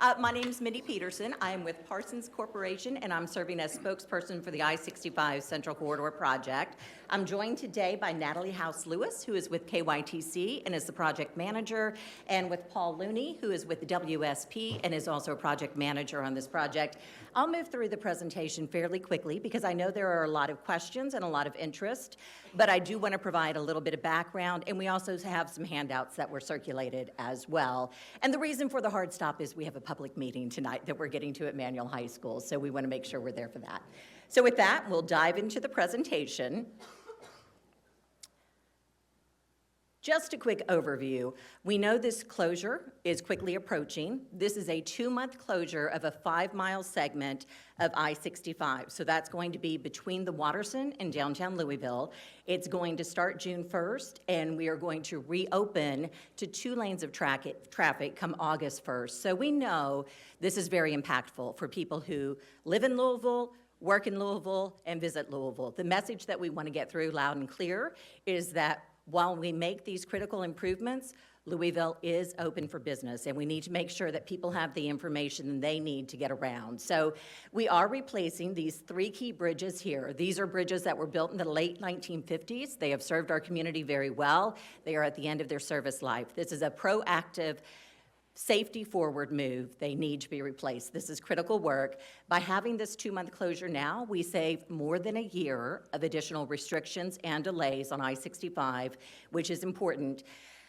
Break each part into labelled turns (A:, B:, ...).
A: My name is Mindy Peterson. I am with Parsons Corporation, and I'm serving as spokesperson for the I-65 Central Corridor Project. I'm joined today by Natalie House-Lewis, who is with KYTC and is the project manager, and with Paul Looney, who is with the WSP and is also a project manager on this project. I'll move through the presentation fairly quickly because I know there are a lot of questions and a lot of interest, but I do want to provide a little bit of background, and we also have some handouts that were circulated as well. And the reason for the hard stop is we have a public meeting tonight that we're getting to at Manual High School, so we want to make sure we're there for that. So with that, we'll dive into the presentation. Just a quick overview. We know this closure is quickly approaching. This is a 2-month closure of a 5-mile segment of I-65. So that's going to be between the Watterson and downtown Louisville. It's going to start June 1st, and we are going to reopen to 2 lanes of traffic come August 1st. So we know this is very impactful for people who live in Louisville, work in Louisville, and visit Louisville. The message that we want to get through loud and clear is that while we make these critical improvements, Louisville is open for business, and we need to make sure that people have the information they need to get around. So we are replacing these 3 key bridges here. These are bridges that were built in the late 1950s. They have served our community very well. They are at the end of their service life. This is a proactive, safety-forward move. They need to be replaced. This is critical work. By having this 2-month closure now, we save more than a year of additional restrictions and delays on I-65, which is important.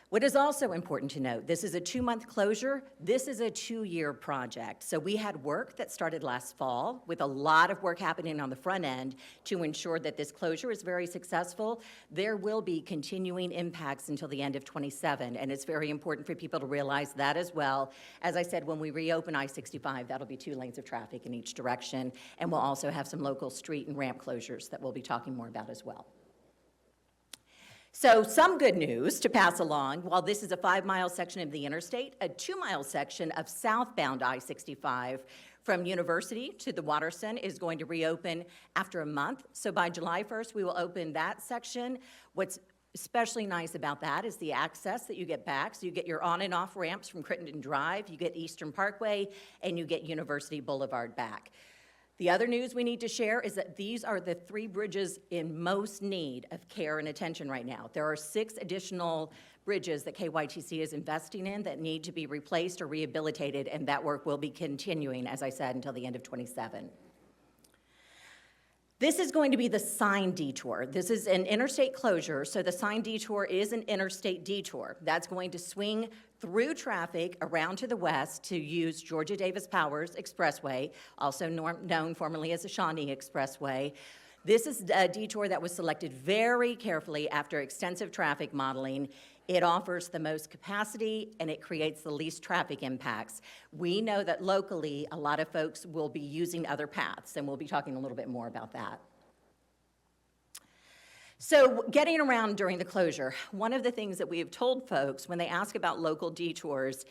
A: What is also important to note, this is a 2-month closure. This is a 2-year project. So we had work that started last fall with a lot of work happening on the front end to ensure that this closure is very successful. There will be continuing impacts until the end of 27, and it's very important for people to realize that as well. As I said, when we reopen I-65, that'll be 2 lanes of traffic in each direction, and we'll also have some local street and ramp closures that we'll be talking more about as well. So some good news to pass along. While this is a 5-mile section of the interstate, a 2-mile section of southbound I-65 from University to the Watterson is going to reopen after a month. So by July 1st, we will open that section. What's especially nice about that is the access that you get back. So you get your on and off ramps from Crittenden Drive, you get Eastern Parkway, and you get University Boulevard back. The other news we need to share is that these are the 3 bridges in most need of care and attention right now. There are 6 additional bridges that KYTC is investing in that need to be replaced or rehabilitated, and that work will be continuing, as I said, until the end of 27. This is going to be the sign detour. This is an interstate closure, so the sign detour is an interstate detour. That's going to swing through traffic around to the west to use Georgia Davis Powers Expressway, also known formerly as the Shawnee Expressway. This is a detour that was selected very carefully after extensive traffic modeling. It offers the most capacity, and it creates the least traffic impacts. We know that locally, a lot of folks will be using other paths, and we'll be talking a little bit more about that. So getting around during the closure, one of the things that we have told folks when they ask about local detours,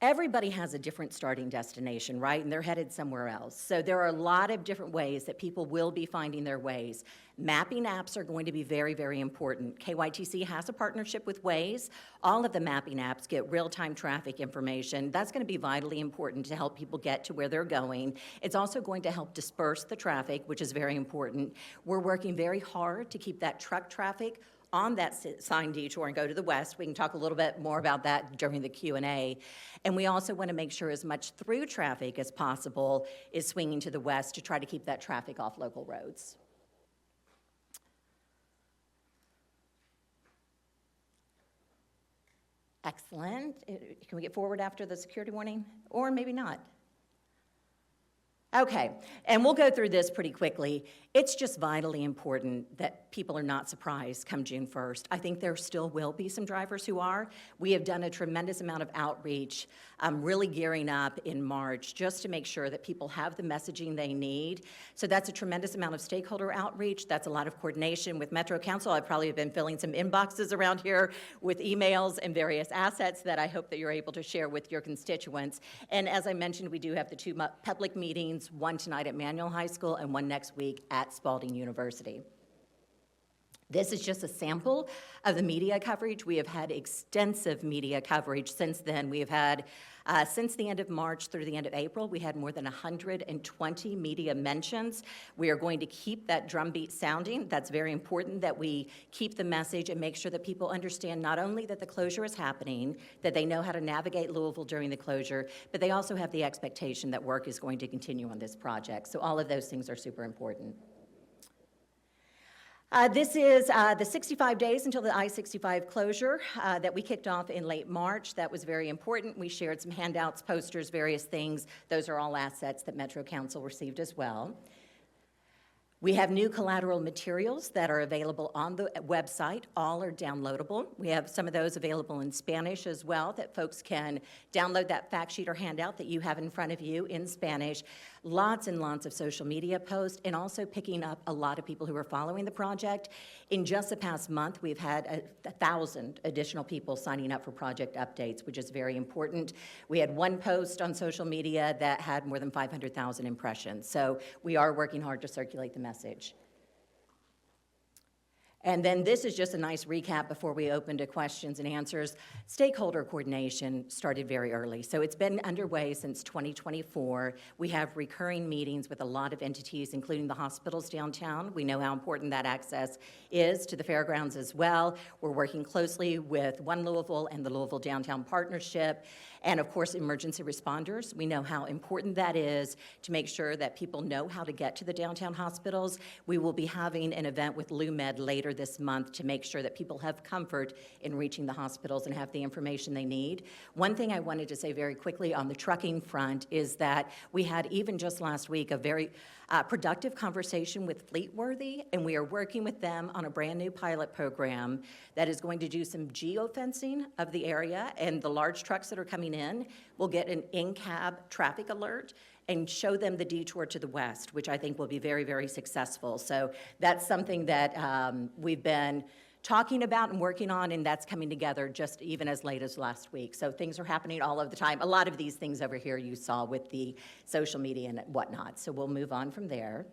A: everybody has a different starting destination, right? And they're headed somewhere else. So there are a lot of different ways that people will be finding their ways. Mapping apps are going to be very, very important. KYTC has a partnership with Waze. All of the mapping apps get real-time traffic information. That's going to be vitally important to help people get to where they're going. It's also going to help disperse the traffic, which is very important. We're working very hard to keep that truck traffic on that sign detour and go to the west. We can talk a little bit more about that during the Q&A. And we also want to make sure as much through traffic as possible is swinging to the west to try to keep that traffic off local roads. Excellent. Can we get forward after the security warning? Or maybe not. Okay, and we'll go through this pretty quickly. It's just vitally important that people are not surprised come June 1st. I think there still will be some drivers who are. We have done a tremendous amount of outreach, really gearing up in March just to make sure that people have the messaging they need. So that's a tremendous amount of stakeholder outreach. That's a lot of coordination with Metro Council. I've probably been filling some inboxes around here with emails and various assets that I hope that you're able to share with your constituents. And as I mentioned, we do have the 2 public meetings, one tonight at Manual High School and one next week at Spalding University. This is just a sample of the media coverage. We have had extensive media coverage since then. We have had, since the end of March through the end of April, we had more than 120 media mentions. We are going to keep that drumbeat sounding. That's very important that we keep the message and make sure that people understand not only that the closure is happening, that they know how to navigate Louisville during the closure, but they also have the expectation that work is going to continue on this project. So all of those things are super important. This is the 65 days until the I-65 closure that we kicked off in late March. That was very important. We shared some handouts, posters, various things. Those are all assets that Metro Council received as well. We have new collateral materials that are available on the website. All are downloadable. We have some of those available in Spanish as well, that folks can download that fact sheet or handout that you have in front of you in Spanish. Lots and lots of social media posts, and also picking up a lot of people who are following the project. In just the past month, we've had 1,000 additional people signing up for project updates, which is very important. We had one post on social media that had more than 500,000 impressions. So we are working hard to circulate the message. And then this is just a nice recap before we open to questions and answers. Stakeholder coordination started very early. So it's been underway since 2024. We have recurring meetings with a lot of entities, including the hospitals downtown. We know how important that access is to the fairgrounds as well. We're working closely with One Louisville and the Louisville Downtown Partnership, and of course, emergency responders. We know how important that is to make sure that people know how to get to the downtown hospitals. We will be having an event with LouMed later this month to make sure that people have comfort in reaching the hospitals and have the information they need. One thing I wanted to say very quickly on the trucking front is that we had, even just last week, a very productive conversation with Fleetworthy, and we are working with them on a brand new pilot program that is going to do some geofencing of the area, and the large trucks that are coming in will get an in-cab traffic alert and show them the detour to the west, which I think will be very, very successful. So that's something that we've been talking about and working on, and that's coming together just even as late as last week. So things are happening all of the time. A lot of these things over here you saw with the social media and whatnot. So we'll move on from there.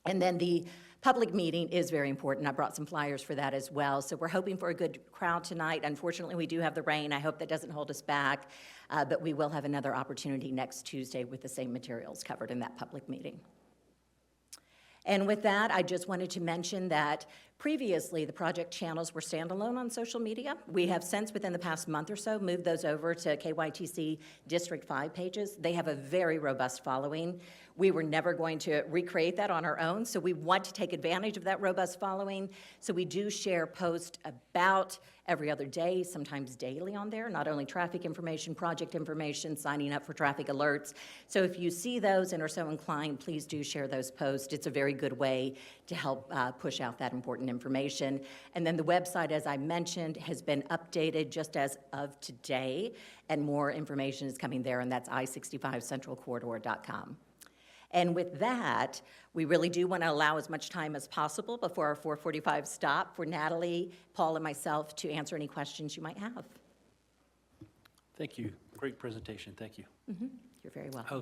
A: And then the public meeting is very important. I brought some flyers for that as well. So we're hoping for a good crowd tonight. Unfortunately, we do have the rain. I hope that doesn't hold us back, but we will have another opportunity next Tuesday with the same materials covered in that public meeting. And with that, I just wanted to mention that previously the project channels were standalone on social media. We have since, within the past month or so, moved those over to KYTC District 5 pages. They have a very robust following. We were never going to recreate that on our own, so we want to take advantage of that robust following. So we do share posts about every other day, sometimes daily on there, not only traffic information, project information, signing up for traffic alerts. So if you see those and are so inclined, please do share those posts. It's a very good way to help push out that important information. And then the website, as I mentioned, has been updated just as of today, and more information is coming there, and that's i65centralcorridor.com. And with that, we really do want to allow as much time as possible before our 4:45 stop for Natalie, Paul, and myself to answer any questions you might have.
B: Thank you. Great presentation. Thank you.
A: Mm-hmm. You're very welcome.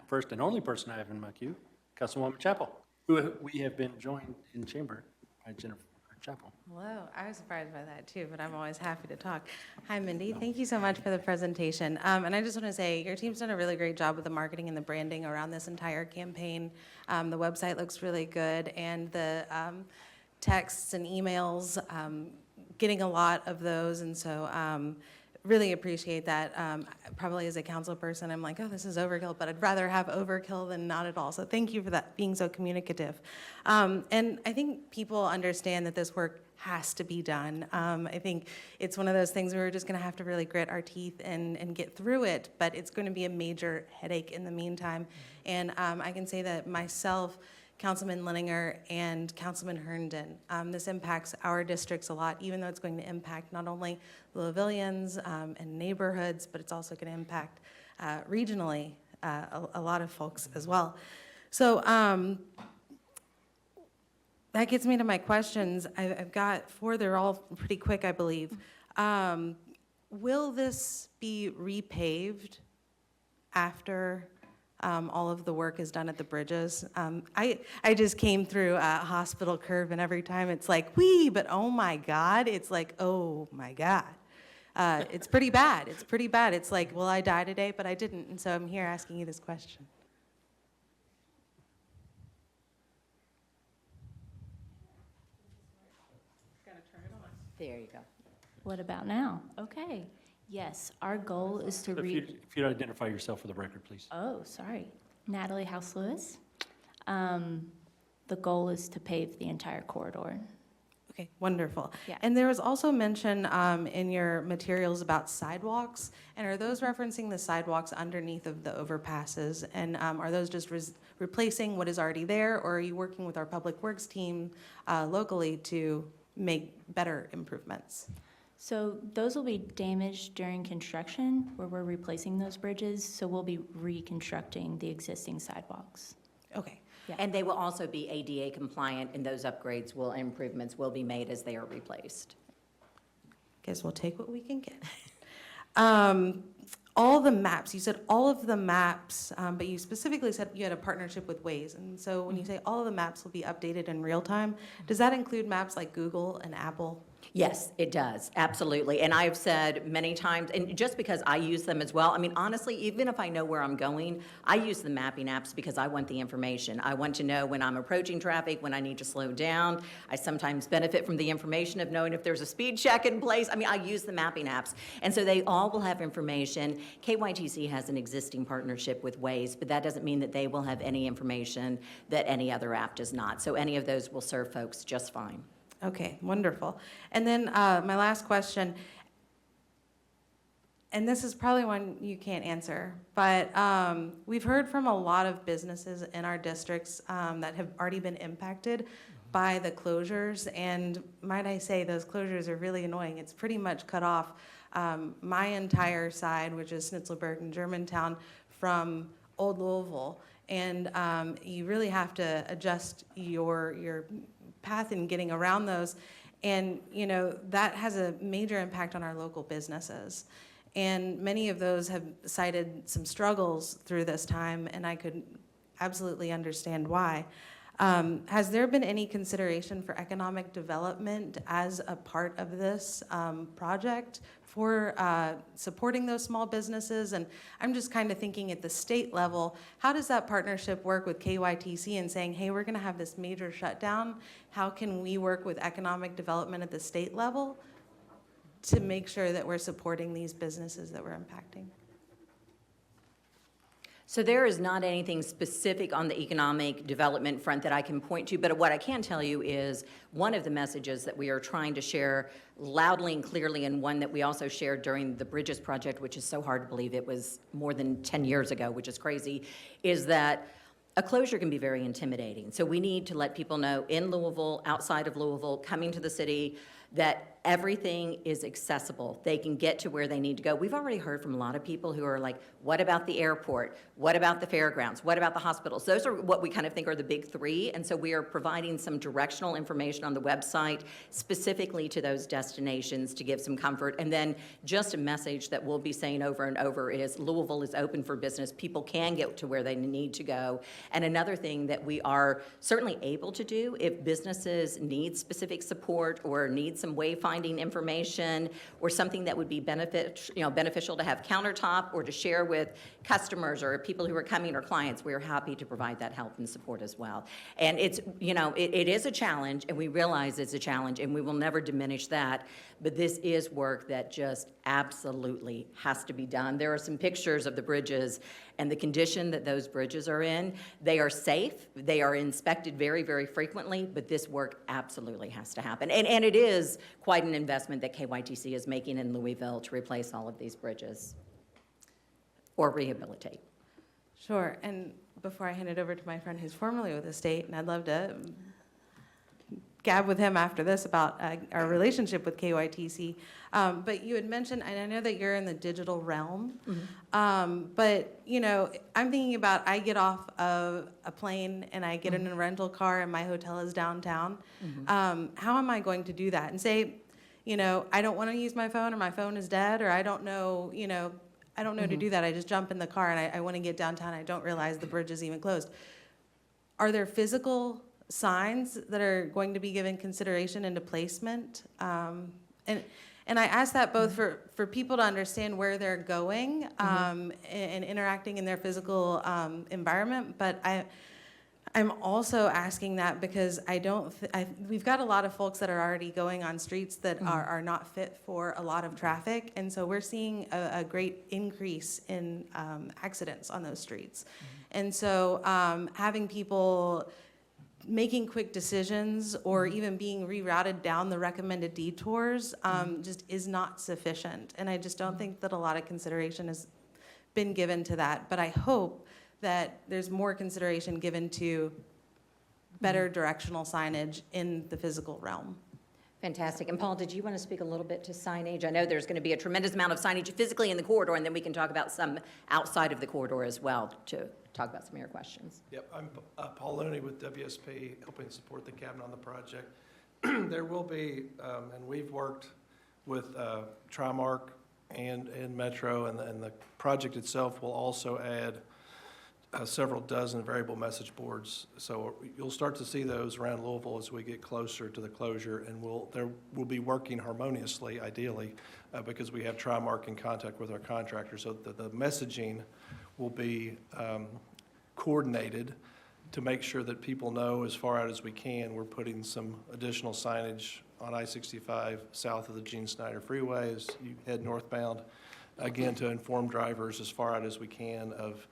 B: First and only person I have in my queue, Councilwoman Chappell, who we have been joined in chamber by Jennifer Chappell.
C: Hello, I was surprised by that too, but I'm always happy to talk. Hi, Mindy. Thank you so much for the presentation. And I just want to say your team's done a really great job with the marketing and the branding around this entire campaign. The website looks really good, and the texts and emails, getting a lot of those, and so really appreciate that. Probably as a council person, I'm like, oh, this is overkill, but I'd rather have overkill than not at all. So thank you for that, being so communicative. And I think people understand that this work has to be done. I think it's one of those things where we're just gonna have to really grit our teeth and get through it, but it's gonna be a major headache in the meantime. And I can say that myself, Councilman Leninger and Councilman Herndon. This impacts our districts a lot, even though it's going to impact not only Louisvillians and neighborhoods, but it's also going to impact regionally a lot of folks as well. So that gets me to my questions. I've got 4, they're all pretty quick, I believe. Will this be repaved after all of the work is done at the bridges. I just came through Hospital Curve, and every time it's like, wee, but oh my God, it's like, oh my God. It's pretty bad. It's pretty bad. It's like, well, I died today, but I didn't, and so I'm here asking you this question.
A: There you go.
D: What about now? Okay. Yes, our goal is to
B: If you'd identify yourself for the record, please.
D: Oh, sorry. Natalie House Lewis. The goal is to pave the entire corridor.
C: Okay, wonderful.
D: Yeah.
C: And there was also mention in your materials about sidewalks, and are those referencing the sidewalks underneath of the overpasses? And are those just replacing what is already there, or are you working with our Public Works team locally to make better improvements?
D: So those will be damaged during construction where we're replacing those bridges, so we'll be reconstructing the existing sidewalks.
C: Okay.
D: Yeah.
A: And they will also be ADA compliant, and those upgrades improvements will be made as they are replaced.
C: Guess we'll take what we can get. All the maps, you said all of the maps, but you specifically said you had a partnership with Waze. And so when you say all of the maps will be updated in real time, does that include maps like Google and Apple?
A: Yes, it does, absolutely. And I've said many times, and just because I use them as well, I mean, honestly, even if I know where I'm going, I use the mapping apps because I want the information. I want to know when I'm approaching traffic, when I need to slow down. I sometimes benefit from the information of knowing if there's a speed check in place. I mean, I use the mapping apps. And so they all will have information. KYTC has an existing partnership with Waze, but that doesn't mean that they will have any information that any other app does not. So any of those will serve folks just fine.
C: Okay, wonderful. And then my last question, and this is probably one you can't answer, but we've heard from a lot of businesses in our districts that have already been impacted by the closures, and might I say, those closures are really annoying. It's pretty much cut off my entire side, which is Snitzelberg and Germantown, from Old Louisville, and you really have to adjust your path in getting around those. And, you know, that has a major impact on our local businesses. And many of those have cited some struggles through this time, and I could absolutely understand why. Has there been any consideration for economic development as a part of this project for supporting those small businesses? And I'm just kind of thinking at the state level, how does that partnership work with KYTC and saying, hey, we're going to have this major shutdown? How can we work with economic development at the state level to make sure that we're supporting these businesses that we're impacting?
A: So there is not anything specific on the economic development front that I can point to, but what I can tell you is one of the messages that we are trying to share loudly and clearly, and one that we also shared during the Bridges Project, which is so hard to believe it was more than 10 years ago, which is crazy, is that a closure can be very intimidating. So we need to let people know in Louisville, outside of Louisville, coming to the city, that everything is accessible. They can get to where they need to go. We've already heard from a lot of people who are like, what about the airport? What about the fairgrounds? What about the hospitals? Those are what we kind of think are the big three. And so we are providing some directional information on the website specifically to those destinations to give some comfort. And then just a message that we'll be saying over and over is Louisville is open for business. People can get to where they need to go. And another thing that we are certainly able to do if businesses need specific support or need some wayfinding information or something that would be beneficial to have countertop or to share with customers or people who are coming or clients, we are happy to provide that help and support as well. And it's, it is a challenge, and we realize it's a challenge, and we will never diminish that, but this is work that just absolutely has to be done. There are some pictures of the bridges and the condition that those bridges are in. They are safe, they are inspected very, very frequently, but this work absolutely has to happen. And it is quite an investment that KYTC is making in Louisville to replace all of these bridges or rehabilitate.
C: Sure, and before I hand it over to my friend who's formerly with the state, and I'd love to gab with him after this about our relationship with KYTC, but you had mentioned, and I know that you're in the digital realm, but I'm thinking about, I get off of a plane and I get in a rental car and my hotel is downtown. How am I going to do that? And say, I don't want to use my phone, or my phone is dead, or I don't know, I don't know to do that. I just jump in the car and I want to get downtown. I don't realize the bridge is even closed. Are there physical signs that are going to be given consideration into placement? And I ask that both for people to understand where they're going and interacting in their physical environment, but I'm also asking that because we've got a lot of folks that are already going on streets that are not fit for a lot of traffic, and so we're seeing a great increase in accidents on those streets. And so having people making quick decisions or even being rerouted down the recommended detours just is not sufficient. And I just don't think that a lot of consideration has been given to that. But I hope that there's more consideration given to better directional signage in the physical realm.
A: Fantastic. And Paul, did you want to speak a little bit to signage? I know there's going to be a tremendous amount of signage physically in the corridor, and then we can talk about some outside of the corridor as well to talk about some of your questions.
E: Yep, I'm Paul Looney with WSP, helping support the cabinet on the project. There will be, and we've worked with Trimark and Metro, and the project itself will also add several dozen variable message boards. So you'll start to see those around Louisville as we get closer to the closure, and we'll be working harmoniously, ideally, because we have Trimark in contact with our contractors. So the messaging will be coordinated to make sure that people know as far out as we can. We're putting some additional signage on I-65 south of the Gene Snyder Freeway as you head northbound, again, to inform drivers as far out as we can of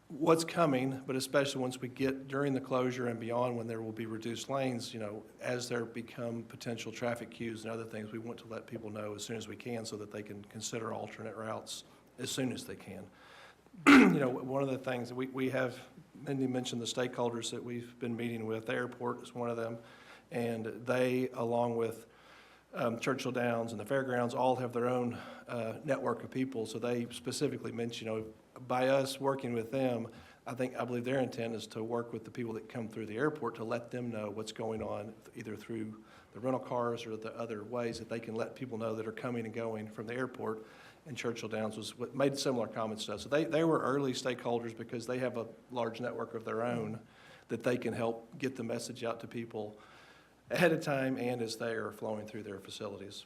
E: what's coming, but especially once we get during the closure and beyond, when there will be reduced lanes, as there become potential traffic queues and other things, we want to let people know as soon as we can so that they can consider alternate routes as soon as they can. One of the things that we have, Mindy mentioned the stakeholders that we've been meeting with. The airport is one of them, and they, along with Churchill Downs and the fairgrounds, all have their own network of people. So they specifically mentioned, by us working with them, I believe their intent is to work with the people that come through the airport to let them know what's going on, either through the rental cars or the other ways that they can let people know that are coming and going from the airport. And Churchill Downs was what made similar comments to us. So they were early stakeholders because they have a large network of their own that they can help get the message out to people ahead of time and as they are flowing through their facilities.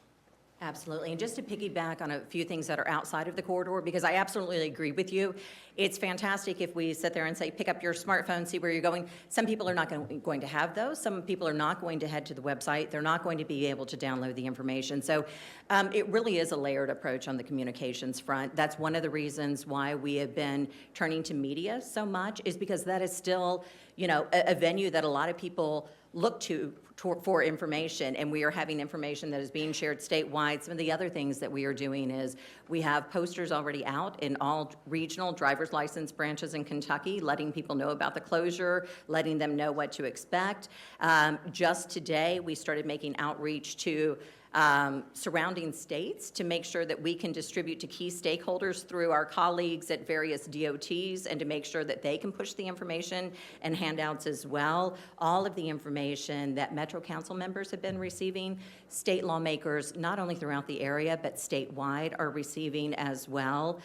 A: Absolutely. And just to piggyback on a few things that are outside of the corridor, because I absolutely agree with you. It's fantastic if we sit there and say, pick up your smartphone, see where you're going. Some people are not going to have those. Some people are not going to head to the website. They're not going to be able to download the information. So it really is a layered approach on the communications front. That's one of the reasons why we have been turning to media so much, is because that is still, a venue that a lot of people look to for information, and we are having information that is being shared statewide. Some of the other things that we are doing is we have posters already out in all regional driver's license branches in Kentucky, letting people know about the closure, letting them know what to expect. Just today, we started making outreach to surrounding states to make sure that we can distribute to key stakeholders through our colleagues at various DOTs, and to make sure that they can push the information and handouts as well. All of the information that Metro Council members have been receiving, state lawmakers, not only throughout the area, but statewide, are receiving as well.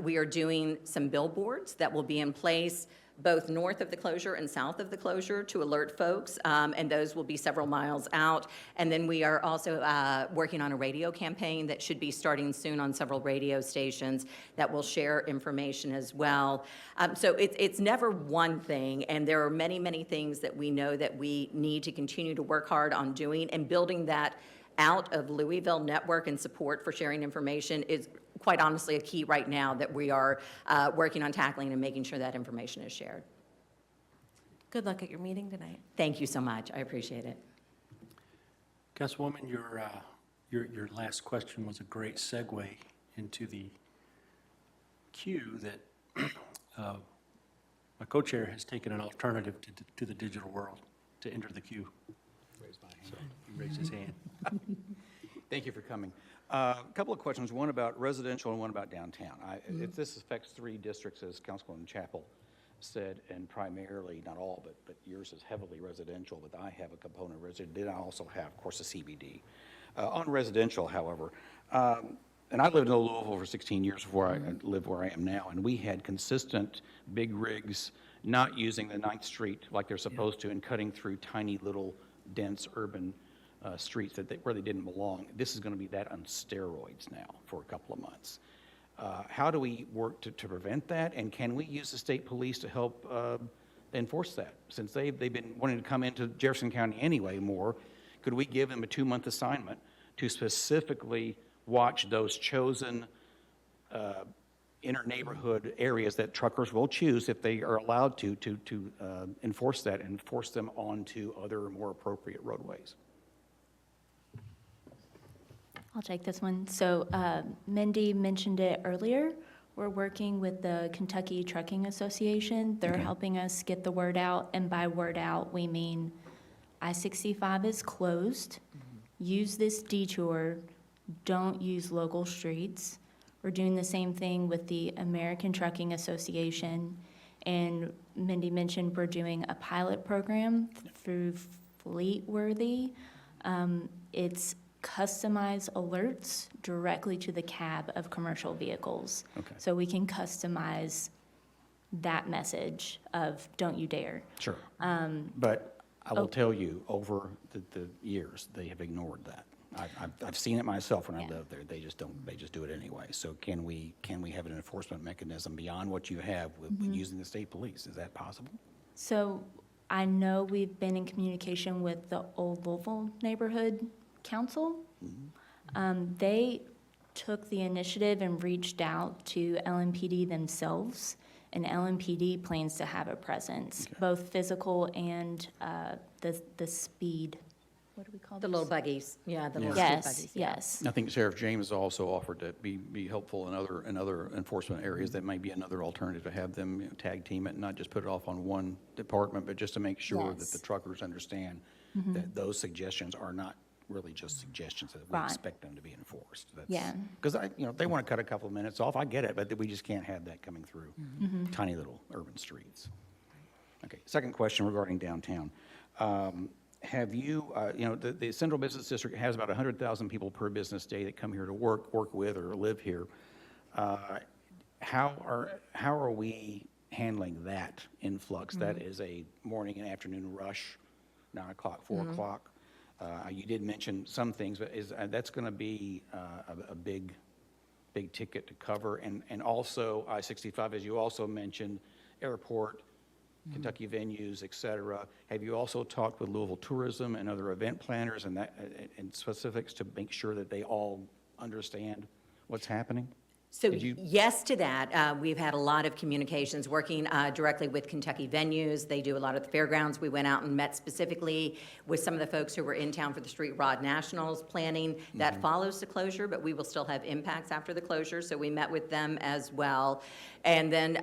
A: We are doing some billboards that will be in place both north of the closure and south of the closure to alert folks, and those will be several miles out. And then we are also working on a radio campaign that should be starting soon on several radio stations that will share information as well. So it's never one thing, and there are many, many things that we know that we need to continue to work hard on doing, and building that out of Louisville network and support for sharing information is quite honestly a key right now that we are working on tackling and making sure that information is shared.
C: Good luck at your meeting tonight.
A: Thank you so much. I appreciate it.
B: Councilwoman, your last question was a great segue into the queue that my co-chair has taken an alternative to the digital world to enter the queue. So he raised his hand.
F: Thank you for coming. A couple of questions, one about residential and one about downtown. If this affects 3 districts, as Councilwoman Chapel said, and primarily, not all, but yours is heavily residential, but I have a component of residential. Then I also have, of course, the CBD. On residential, however, and I lived in Louisville for 16 years before I lived where I am now, and we had consistent big rigs not using the 9th Street like they're supposed to and cutting through tiny little dense urban streets where they didn't belong. This is going to be that on steroids now for a couple of months. How do we work to prevent that, and can we use the state police to help enforce that? Since they've been wanting to come into Jefferson County anyway more, could we give them a 2-month assignment to specifically watch those chosen inter-neighborhood areas that truckers will choose if they are allowed to enforce that and force them onto other more appropriate roadways?
D: I'll take this one. So Mindy mentioned it earlier. We're working with the Kentucky Trucking Association. They're helping us get the word out, and by word out, we mean I-65 is closed. Use this detour. Don't use local streets. We're doing the same thing with the American Trucking Association. And Mindy mentioned we're doing a pilot program through Fleetworthy. It's customized alerts directly to the cab of commercial vehicles.
F: Okay.
D: So we can customize that message of don't you dare.
F: Sure. But I will tell you, over the years, they have ignored that. I've seen it myself when I lived there. They just do it anyway. So can we have an enforcement mechanism beyond what you have with using the state police? Is that possible?
D: So I know we've been in communication with the Old Louisville Neighborhood Council. They took the initiative and reached out to LMPD themselves, and LMPD plans to have a presence, both physical and the speed. What do we call
A: The
D: those?
A: little buggies, yeah, the little
D: Yes,
A: street buggies. yeah.
D: yes.
F: I think Sheriff James also offered to be helpful in other enforcement areas. That may be another alternative, to have them tag team it and not just put it off on one department, but just to make sure that the
D: Yes.
F: truckers understand that those suggestions are not really just suggestions, that we
D: Right.
F: expect them to be enforced.
D: Yeah.
F: Because if they want to cut a couple of minutes off, I get it, but we just can't have that coming through tiny little urban streets. Okay, second question regarding downtown. Have you, the Central Business District has about 100,000 people per business day that come here to work with, or live here. How are we handling that influx? That is a morning and afternoon rush, 9 o'clock, 4 o'clock. You did mention some things, but that's going to be a big ticket to cover. And also I-65, as you also mentioned, airport, Kentucky venues, et cetera. Have you also talked with Louisville Tourism and other event planners and specifics to make sure that they all understand what's happening?
A: So
F: Did you-
A: yes to that. We've had a lot of communications working directly with Kentucky venues. They do a lot of the fairgrounds. We went out and met specifically with some of the folks who were in town for the Street Rod Nationals planning. That follows the closure, but we will still have impacts after the closure, so we met with them as well. And then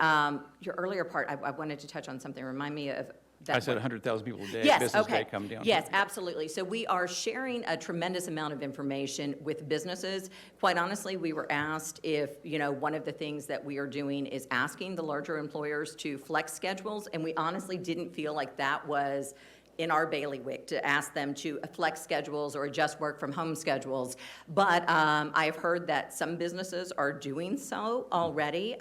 A: your earlier part, I wanted to touch on something. Remind me of that.
F: I said 100,000 people a day,
A: Yes,
F: business
A: okay.
F: day come down.
A: Yes, absolutely. So we are sharing a tremendous amount of information with businesses. Quite honestly, we were asked if, one of the things that we are doing is asking the larger employers to flex schedules, and we honestly didn't feel like that was in our bailiwick to ask them to flex schedules or adjust work from home schedules. But I have heard that some businesses are doing so already.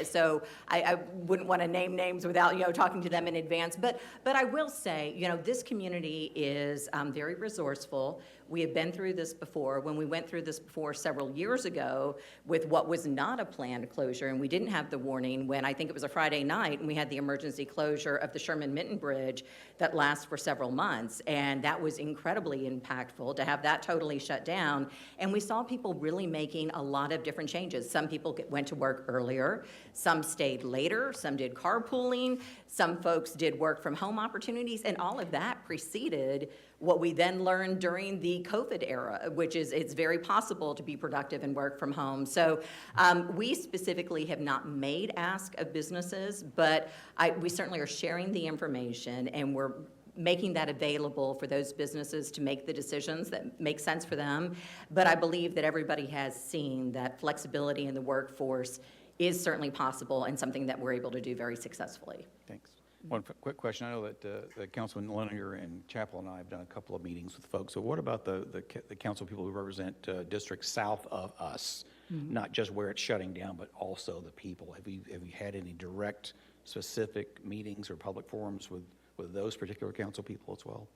A: So I wouldn't want to name names without, talking to them in advance. But I will say, this community is very resourceful. We have been through this before. When we went through this before several years ago with what was not a planned closure, and we didn't have the warning when I think it was a Friday night, and we had the emergency closure of the Sherman-Minton Bridge that lasts for several months. And that was incredibly impactful to have that totally shut down. And we saw people really making a lot of different changes. Some people went to work earlier, some stayed later, some did carpooling, some folks did work from home opportunities, and all of that preceded what we then learned during the COVID era, which is it's very possible to be productive and work from home. So we specifically have not made ask of businesses, but we certainly are sharing the information, and we're making that available for those businesses to make the decisions that make sense for them. But I believe that everybody has seen that flexibility in the workforce is certainly possible and something that we're able to do very successfully.
F: Thanks. One quick question. I know that Councilman Lanier and Chappell and I have done a couple of meetings with folks. So what about the council people who represent districts south of us? not just where it's shutting down, but also the people. Have you had any direct, specific meetings or public forums with those particular council people as well?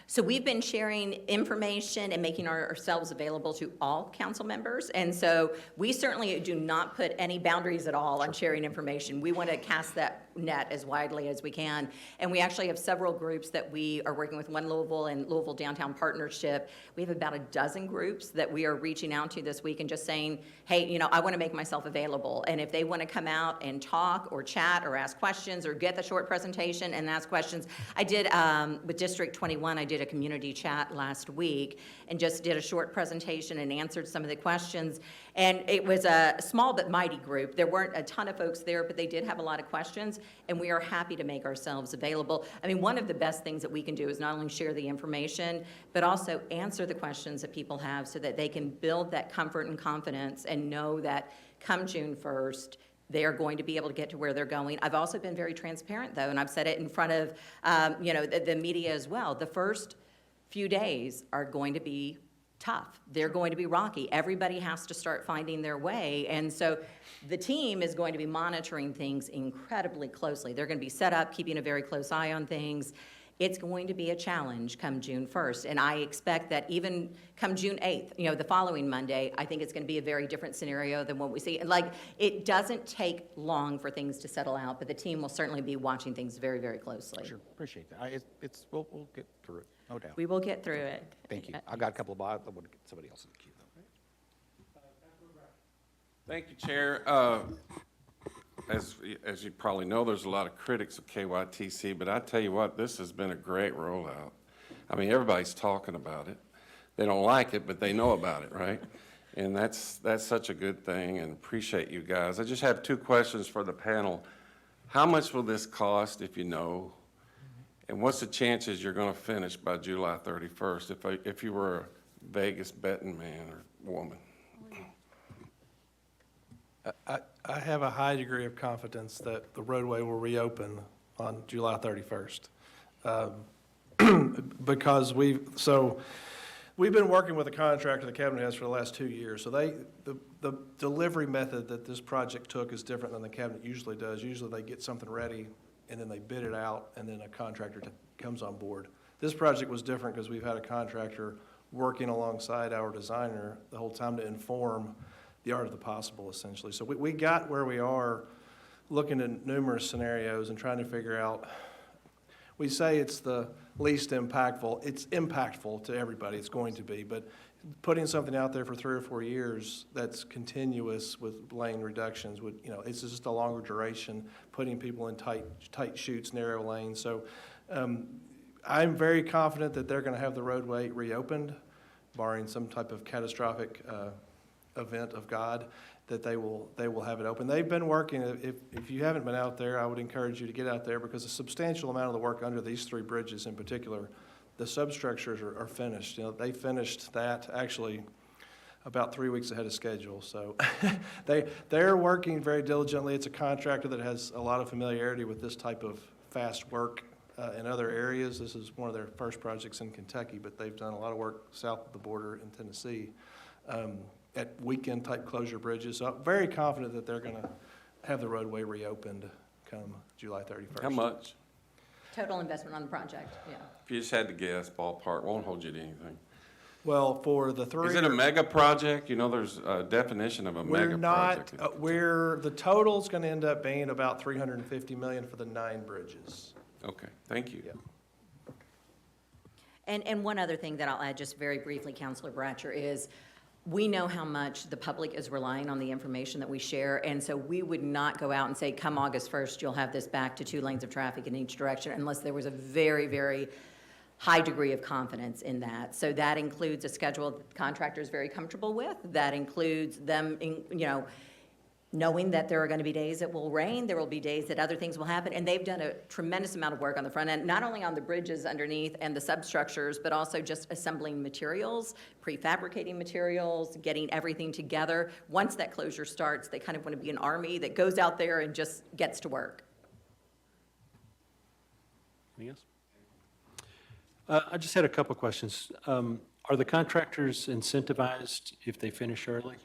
A: So we've been sharing information and making ourselves available to all council members. And so we certainly do not put any boundaries at all on sharing information. We want to cast that net as widely as we can. And we actually have several groups that we are working with, One Louisville and Louisville Downtown Partnership. We have about a dozen groups that we are reaching out to this week and just saying, hey, you know, I want to make myself available. And if they want to come out and talk or chat or ask questions or get the short presentation and ask questions. I did, with District 21, I did a community chat last week and just did a short presentation and answered some of the questions. And it was a small but mighty group. There weren't a ton of folks there, but they did have a lot of questions, and we are happy to make ourselves available. I mean, one of the best things that we can do is not only share the information, but also answer the questions that people have so that they can build that comfort and confidence and know that come June 1st, they are going to be able to get to where they're going. I've also been very transparent, though, and I've said it in front of, the media as well. The first few days are going to be tough. They're going to be rocky. Everybody has to start finding their way. And so the team is going to be monitoring things incredibly closely. They're going to be set up, keeping a very close eye on things. It's going to be a challenge come June 1st. And I expect that even come June 8th, the following Monday, I think it's going to be a very different scenario than what we see. And it doesn't take long for things to settle out, but the team will certainly be watching things very, very closely.
F: Sure, appreciate that. We'll get through it, no doubt.
A: We will get through it.
F: Thank you. I've got a couple of, I want to get somebody else in the queue, though.
G: Thank you, Chair. As you probably know, there's a lot of critics of KYTC, but I tell you what, this has been a great rollout. I mean, everybody's talking about it. They don't like it, but they know about it, right? And that's such a good thing, and appreciate you guys. I just have two questions for the panel. How much will this cost, if you know? And what's the chances you're going to finish by July 31st if you were a Vegas betting man or woman?
E: I have a high degree of confidence that the roadway will reopen on July 31st. Because we've been working with a contractor the cabinet has for the last 2 years. So the delivery method that this project took is different than the cabinet usually does. Usually they get something ready and then they bid it out and then a contractor comes on board. This project was different because we've had a contractor working alongside our designer the whole time to inform the art of the possible, essentially. So we got where we are looking at numerous scenarios and trying to figure out, we say it's the least impactful. It's impactful to everybody, it's going to be, but putting something out there for 3 or 4 years that's continuous with lane reductions would, it's just a longer duration, putting people in tight chutes, narrow lanes. So I'm very confident that they're gonna have the roadway reopened, barring some type of catastrophic event of God, that they will have it open. They've been working, if you haven't been out there, I would encourage you to get out there because a substantial amount of the work under these 3 bridges in particular, the substructures are finished. They finished that actually about 3 weeks ahead of schedule. So they're working very diligently. It's a contractor that has a lot of familiarity with this type of fast work in other areas. This is one of their first projects in Kentucky, but they've done a lot of work south of the border in Tennessee. At weekend-type closure bridges. So I'm very confident that they're going to have the roadway reopened come July 31st.
G: How much?
A: Total investment on the project, yeah.
G: If you just had to guess, ballpark, won't hold you to anything.
E: Well, for the 3...
G: Is it a mega project? There's a definition of a mega project.
E: The total's going to end up being about $350 million for the 9 bridges.
G: Okay, thank you.
E: Yeah.
A: And one other thing that I'll add just very briefly, Councilor Bratcher, is we know how much the public is relying on the information that we share, and so we would not go out and say, come August 1st, you'll have this back to 2 lanes of traffic in each direction, unless there was a very, very high degree of confidence in that. So that includes a schedule that the contractor is very comfortable with. That includes them, knowing that there are going to be days that will rain, there will be days that other things will happen, and they've done a tremendous amount of work on the front end, not only on the bridges underneath and the substructures, but also just assembling materials, prefabricating materials, getting everything together. Once that closure starts, they kind of want to be an army that goes out there and just gets to work.
B: Anything else? I just had a couple questions. Are the contractors incentivized if they finish early?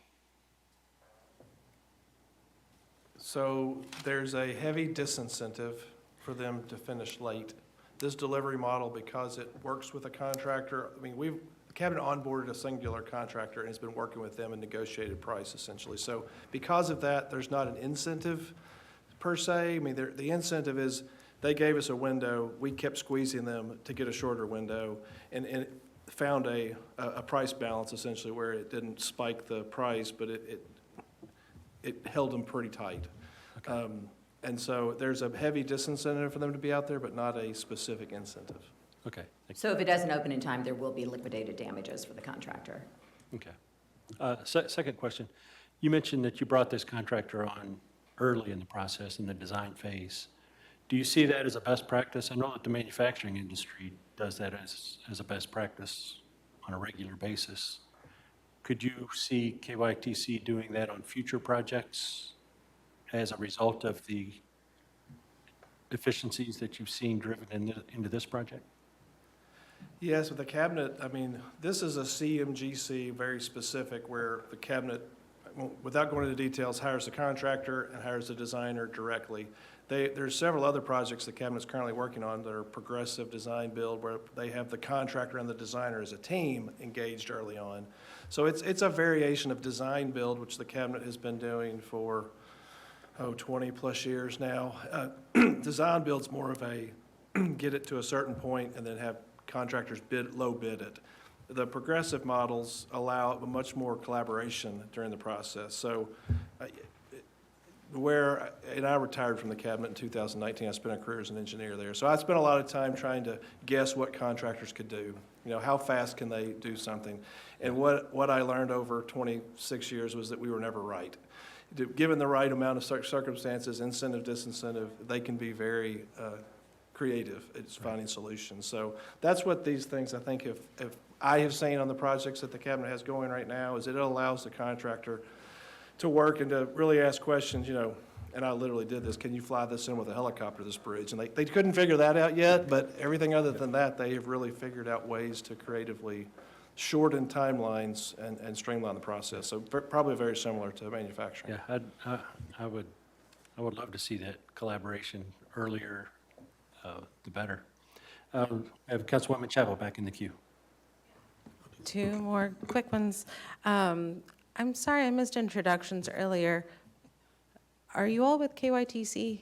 E: So there's a heavy disincentive for them to finish late. This delivery model, because it works with a contractor, I mean, the cabinet onboarded a singular contractor and has been working with them and negotiated price essentially. So because of that, there's not an incentive per se. I mean, the incentive is they gave us a window, we kept squeezing them to get a shorter window and found a price balance essentially where it didn't spike the price, but it held them pretty tight. And so there's a heavy disincentive for them to be out there, but not a specific incentive.
B: Okay, thank
A: So if it doesn't open in time, there will be liquidated damages for the contractor.
B: you. Okay. Second question. You mentioned that you brought this contractor on early in the process, in the design phase. Do you see that as a best practice? I know that the manufacturing industry does that as a best practice on a regular basis. Could you see KYTC doing that on future projects as a result of the efficiencies that you've seen driven into this project?
E: Yes, with the cabinet, I mean, this is a CMGC, very specific, where the cabinet, without going into details, hires the contractor and hires the designer directly. There's several other projects the cabinet's currently working on that are progressive design build, where they have the contractor and the designer as a team engaged early on. So it's a variation of design build, which the cabinet has been doing for, 20-plus years now. Design build's more of a get it to a certain point and then have contractors low bid it. The progressive models allow much more collaboration during the process. So and I retired from the cabinet in 2019, I spent a career as an engineer there. So I spent a lot of time trying to guess what contractors could do. You know, how fast can they do something? And what I learned over 26 years was that we were never right. Given the right amount of circumstances, incentive, disincentive, they can be very creative at finding solutions. So that's what these things, I think, if I have seen on the projects that the cabinet has going right now, is it allows the contractor to work and to really ask questions, you know, and I literally did this, can you fly this in with a helicopter, this bridge? And they couldn't figure that out yet, but everything other than that, they have really figured out ways to creatively shorten timelines and streamline the process. So probably very similar to manufacturing.
B: Yeah, I would love to see that collaboration earlier, the better. I have Councilwoman Chapel back in the queue.
C: Two more quick ones. I'm sorry I missed introductions earlier. Are you all with KYTC?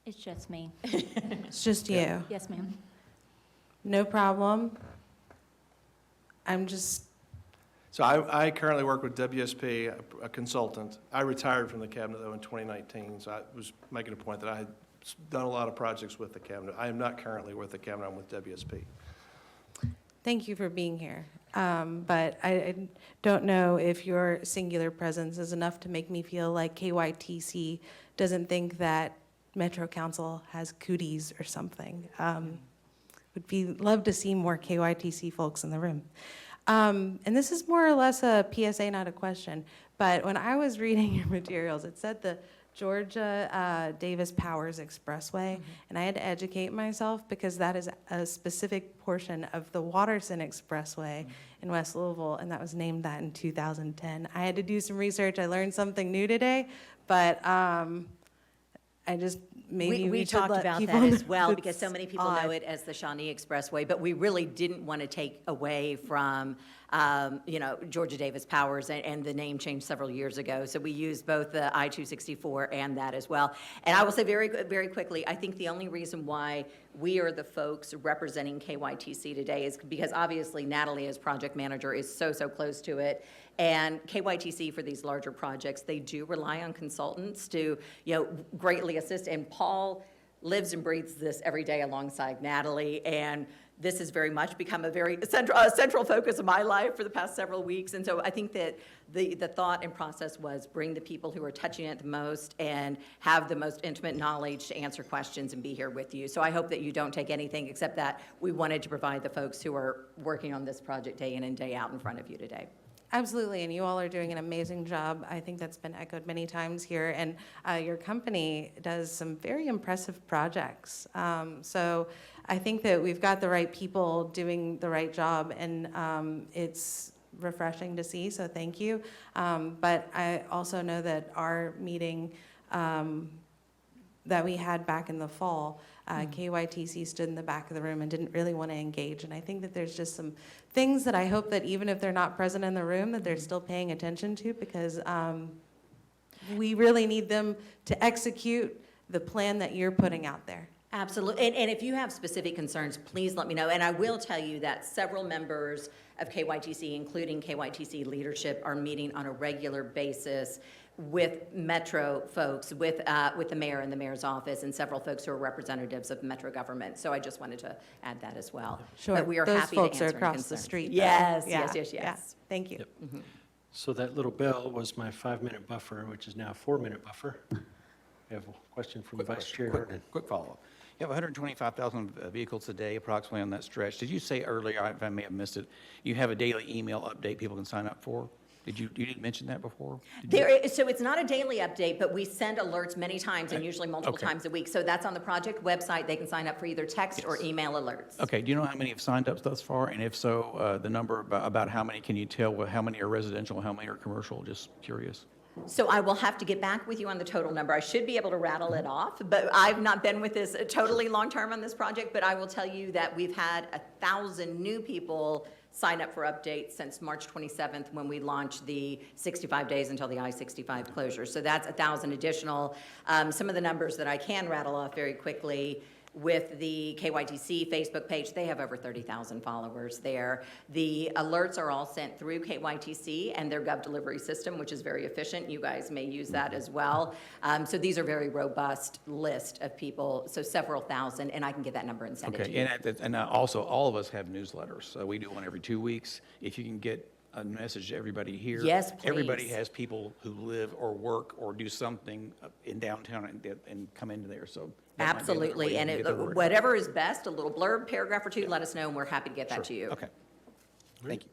D: It's just me.
C: It's just you?
D: Yes, ma'am.
C: No problem. I'm just,
E: So I currently work with WSP, a consultant. I retired from the cabinet, though, in 2019, so I was making a point that I had done a lot of projects with the cabinet. I am not currently with the cabinet, I'm with WSP.
C: thank you for being here. But I don't know if your singular presence is enough to make me feel like KYTC doesn't think that Metro Council has cooties or something. Love to see more KYTC folks in the room. And this is more or less a PSA, not a question. But when I was reading your materials, it said the Georgia Davis Powers Expressway, and I had to educate myself because that is a specific portion of the Watterson Expressway in West Louisville, and that was named that in 2010. I had to do some research. I learned something new today, but I just maybe
A: We
C: should
A: talked
C: let
A: about
C: people
A: that as
C: know
A: well,
C: it's
A: because so many people know
C: odd.
A: it as the Shawnee Expressway, but we really didn't want to take away from, Georgia Davis Powers, and the name changed several years ago, so we used both the I-264 and that as well. And I will say very, very quickly, I think the only reason why we are the folks representing KYTC today is because obviously Natalie, as project manager, is so close to it. And KYTC, for these larger projects, they do rely on consultants to, greatly assist. And Paul lives and breathes this every day alongside Natalie, and this has very much become a very central focus of my life for the past several weeks. And so I think that the thought and process was bring the people who are touching it the most and have the most intimate knowledge to answer questions and be here with you. So I hope that you don't take anything except that we wanted to provide the folks who are working on this project day in and day out in front of you today.
C: Absolutely, and you all are doing an amazing job. I think that's been echoed many times here, and your company does some very impressive projects. So I think that we've got the right people doing the right job, and it's refreshing to see, so thank you. But I also know that our meeting that we had back in the fall, KYTC stood in the back of the room and didn't really want to engage. And I think that there's just some things that I hope that even if they're not present in the room, that they're still paying attention to, because we really need them to execute the plan that you're putting out there.
A: Absolutely. And if you have specific concerns, please let me know. And I will tell you that several members of KYTC, including KYTC leadership, are meeting on a regular basis with Metro folks, with the mayor and the mayor's office, and several folks who are representatives of Metro government. So I just wanted to add that as well.
C: Sure.
A: But we are
C: Those
A: happy to
C: folks are
A: answer any
C: across the
A: concerns.
C: street, though.
A: Yes,
C: Yeah,
A: yes, yes,
C: yeah.
A: yes.
C: Thank you.
B: So that little bell was my 5-minute buffer, which is now a 4-minute buffer. We have a question from Vice Chair Harden.
F: Quick follow-up. You have 125,000 vehicles a day approximately on that stretch. Did you say earlier, if I may have missed it, you have a daily email update people can sign up for? You didn't mention that before?
A: So it's not a daily update, but we send alerts many times and usually multiple
F: Okay.
A: times a week. So that's on the project website. They can sign up for either text or email alerts.
F: Okay, do you know how many have signed up thus far? And if so, the number, about how many, can you tell how many are residential, how many are commercial? Just curious.
A: So I will have to get back with you on the total number. I should be able to rattle it off, but I've not been with this totally long-term on this project, but I will tell you that we've had 1,000 new people sign up for updates since March 27th, when we launched the 65 days until the I-65 closure. So that's 1,000 additional. Some of the numbers that I can rattle off very quickly: with the KYTC Facebook page, they have over 30,000 followers there. The alerts are all sent through KYTC and their Gov delivery system, which is very efficient. You guys may use that as well. So these are very robust list of people, so several thousand, and I can get that number and send it to you.
F: Okay, and also, all of us have newsletters. We do one every 2 weeks. If you can get a message to everybody here.
A: Yes,
F: Everybody
A: please.
F: has people who live or work or do something in downtown and come into there, so. that might be another way
A: Absolutely,
F: you
A: and
F: can get the word out.
A: whatever is best, a little blurb, paragraph or two, let us know, and we're happy to get that
F: Sure.
A: to you.
F: Okay. Thank you.